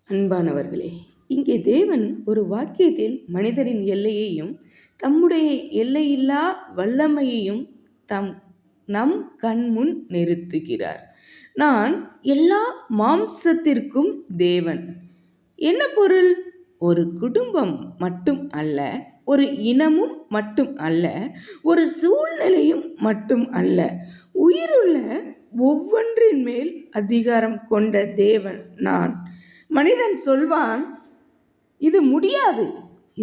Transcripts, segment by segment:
அன்பானவர்களே, இங்கே தேவன் ஒரு வாக்கியத்தில் மனிதரின் எல்லையையும் தம்முடைய எல்லையில்லா வல்லமையையும் தம் நம் கண்முன் நிறுத்துகிறார். நான் எல்லா மாம்சத்திற்கும் தேவன். என்ன பொருள்? ஒரு குடும்பம் மட்டும் அல்ல, ஒரு இனமும் மட்டும் அல்ல, ஒரு சூழ்நிலையும் மட்டும் அல்ல, உயிருள்ள ஒவ்வொன்றின் மேல் அதிகாரம் கொண்ட தேவன் நான். மனிதன் சொல்வான், இது முடியாது,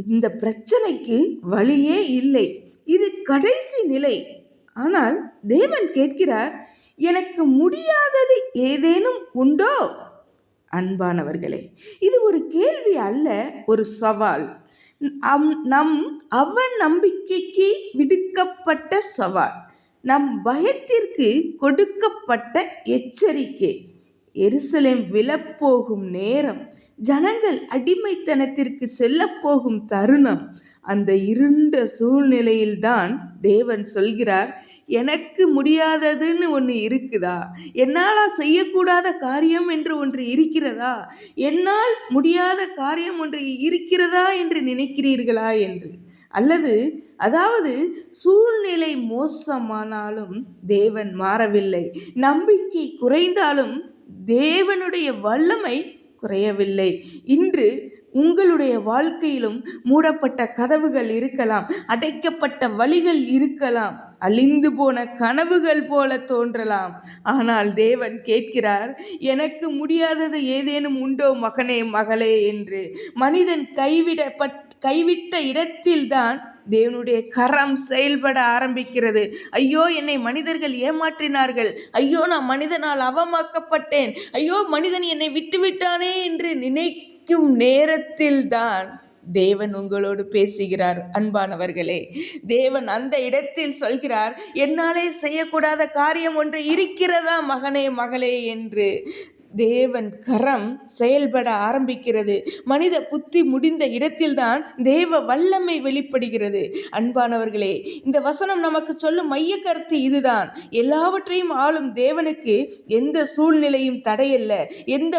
இந்த பிரச்சனைக்கு வழியே இல்லை, இது கடைசி நிலை. ஆனால் தேவன் கேட்கிறார், எனக்கு முடியாதது ஏதேனும் உண்டோ? அன்பானவர்களே, இது ஒரு கேள்வி அல்ல, ஒரு சவால். நம் அவன் நம்பிக்கைக்கு விடுக்கப்பட்ட சவால், நம் பயத்திற்கு கொடுக்கப்பட்ட எச்சரிக்கை. எருசலேம் விழப்போகும் நேரம், ஜனங்கள் அடிமைத்தனத்திற்கு செல்ல போகும் தருணம், அந்த இருண்ட சூழ்நிலையில்தான் தேவன் சொல்கிறார், எனக்கு முடியாததுன்னு ஒன்று இருக்குதா? என்னால் செய்யக்கூடாத காரியம் என்று ஒன்று இருக்கிறதா? என்னால் முடியாத காரியம் ஒன்று இருக்கிறதா என்று நினைக்கிறீர்களா என்று. அதாவது சூழ்நிலை மோசமானாலும் தேவன் மாறவில்லை, நம்பிக்கை குறைந்தாலும் தேவனுடைய வல்லமை குறையவில்லை. இன்று உங்களுடைய வாழ்க்கையிலும் மூடப்பட்ட கதவுகள் இருக்கலாம், அடைக்கப்பட்ட வழிகள் இருக்கலாம், அழிந்து போன கனவுகள் போல தோன்றலாம். ஆனால் தேவன் கேட்கிறார், எனக்கு முடியாதது ஏதேனும் உண்டோ மகனே மகளே என்று. மனிதன் கைவிட்ட இடத்தில்தான் தேவனுடைய கரம் செயல்பட ஆரம்பிக்கிறது. ஐயோ, என்னை மனிதர்கள் ஏமாற்றினார்கள், ஐயோ நான் மனிதனால் அவமாக்கப்பட்டேன், ஐயோ மனிதன் என்னை விட்டுவிட்டானே என்று நினைக்கும் நேரத்தில்தான் தேவன் உங்களோடு பேசுகிறார். அன்பானவர்களே, தேவன் அந்த இடத்தில் சொல்கிறார், என்னாலே செய்யக்கூடாத காரியம் ஒன்று இருக்கிறதா மகனே மகளே என்று. தேவன் கரம் செயல்பட ஆரம்பிக்கிறது. மனித புத்தி முடிந்த இடத்தில்தான் தேவ வல்லமை வெளிப்படுகிறது. அன்பானவர்களே, இந்த வசனம் நமக்கு சொல்லும் மைய கருத்து இதுதான். எல்லாவற்றையும் ஆளும் தேவனுக்கு எந்த சூழ்நிலையும் தடையல்ல, எந்த